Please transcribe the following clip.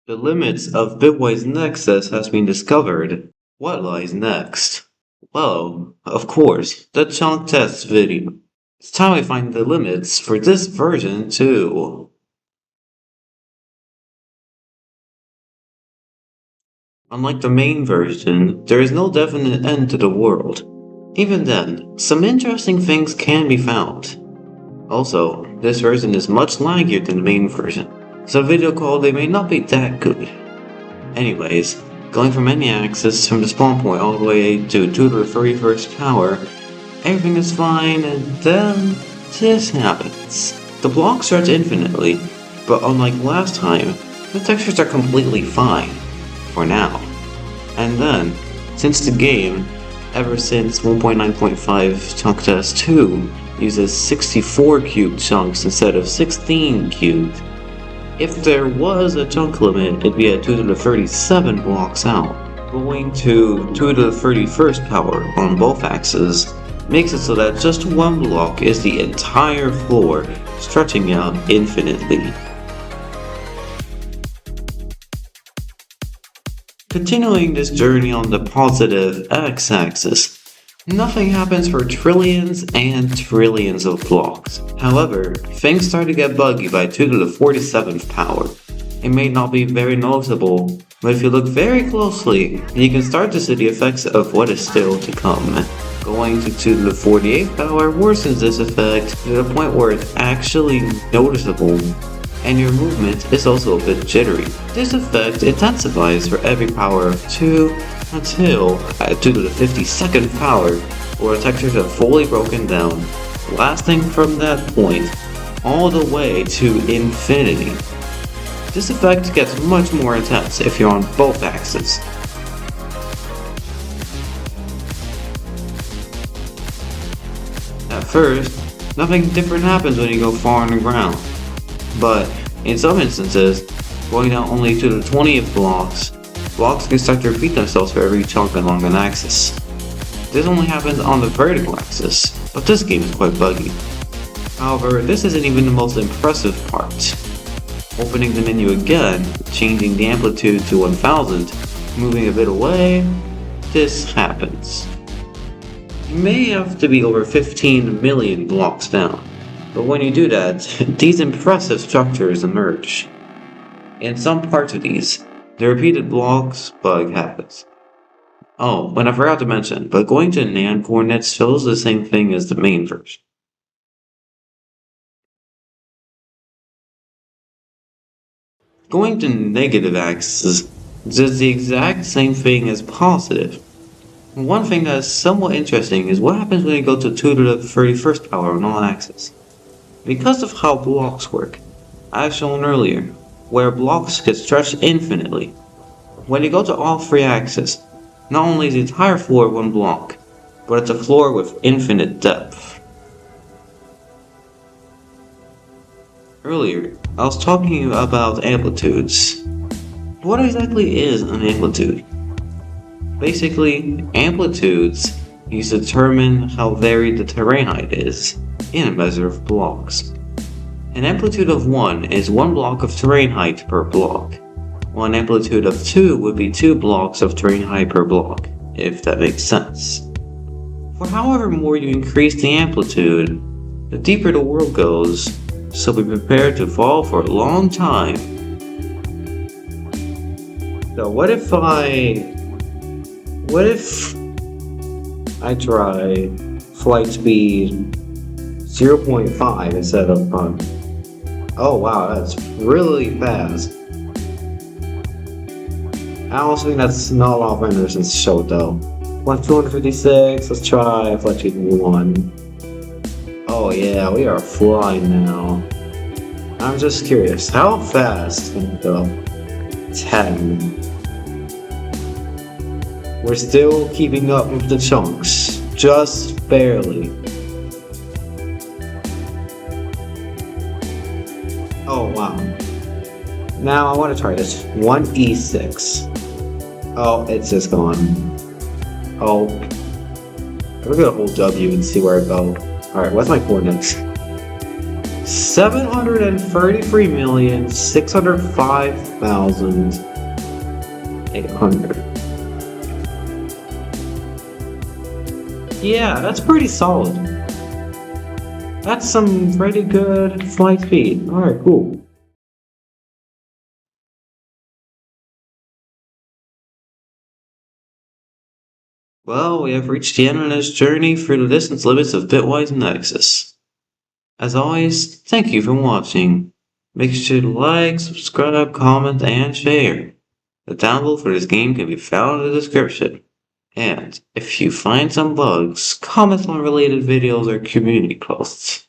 The limits of bitwise nexus has been discovered. What lies next? Well, of course, the chunk test video. It's time we find the limits for this version too. Unlike the main version, there is no definite end to the world. Even then, some interesting things can be found. Also, this version is much laggier than the main version, so video quality may not be that good. Anyways, going from any axis from the spawn point all the way to 2 to the 31st power, everything is fine, and then this happens. The blocks stretch infinitely, but unlike last time, the textures are completely fine. For now. And then, since the game, ever since 1.9.5 Chunk Test 2, uses 64 cubed chunks instead of 16 cubed, if there was a chunk limit, it'd be at 2 to the 37 blocks out. Going to 2 to the 31st power on both axes makes it so that just one block is the entire floor, stretching out infinitely. Continuing this journey on the positive x-axis, nothing happens for trillions and trillions of blocks. However, things start to get buggy by 2 to the 47th power. It may not be very noticeable, but if you look very closely, you can start to see the effects of what is still to come. Going to 2 to the 48th power worsens this effect to the point where it's actually noticeable, and your movement is also a bit jittery. This effect intensifies for every power of 2 until at 2 to the 52nd power, where the textures are fully broken down, lasting from that point all the way to infinity. This effect gets much more intense if you're on both axes. At first, nothing different happens when you go far on the ground. But in some instances, going down only to the 20th blocks can start to repeat themselves for every chunk along an axis. This only happens on the vertical axis, but this game is quite buggy. However, this isn't even the most impressive part. Opening the menu again, changing the amplitude to 1000, moving a bit away, this happens. You may have to be over 15 million blocks down. But when you do that, these impressive structures emerge. In some parts of these, the repeated blocks bug happens. Oh, and I forgot to mention, but going to NAND coordinates shows the same thing as the main version. Going to negative axes does the exact same thing as positive. One thing that is somewhat interesting is what happens when you go to 2 to the 31st power on all axes. Because of how blocks work, as shown earlier, where blocks get stretched infinitely, when you go to all 3 axes, not only is the entire floor one block, but it's a floor with infinite depth. Earlier, I was talking about amplitudes. What exactly is an amplitude? Basically, amplitudes used to determine how varied the terrain height is in a measure of blocks. An amplitude of 1 is 1 block of terrain height per block, while an amplitude of 2 would be 2 blocks of terrain height per block, if that makes sense. For however more you increase the amplitude, the deeper the world goes, so be prepared to fall for a long time. So what if I try flight speed 0.5 instead of oh wow, that's really fast. I also think that's not a lot of vendors in show though. 256, let's try flight speed 1. Oh yeah, we are flying now. I'm just curious, how fast can it go? 10. We're still keeping up with the chunks, just barely. Oh wow. Now I want to try this. 1e6. Oh, it's just gone. Oh. I'm gonna hold W and see where I go. Alright, what's my coordinates? 733,605,800. Yeah, that's pretty solid. That's some pretty good flight speed. Alright, cool. Well, we have reached the end of this journey through the distance limits of bitwise and Nexus. As always, thank you for watching. Make sure to like, subscribe, comment, and share. The download for this game can be found in the description. And if you find some bugs, comment on related videos or community posts.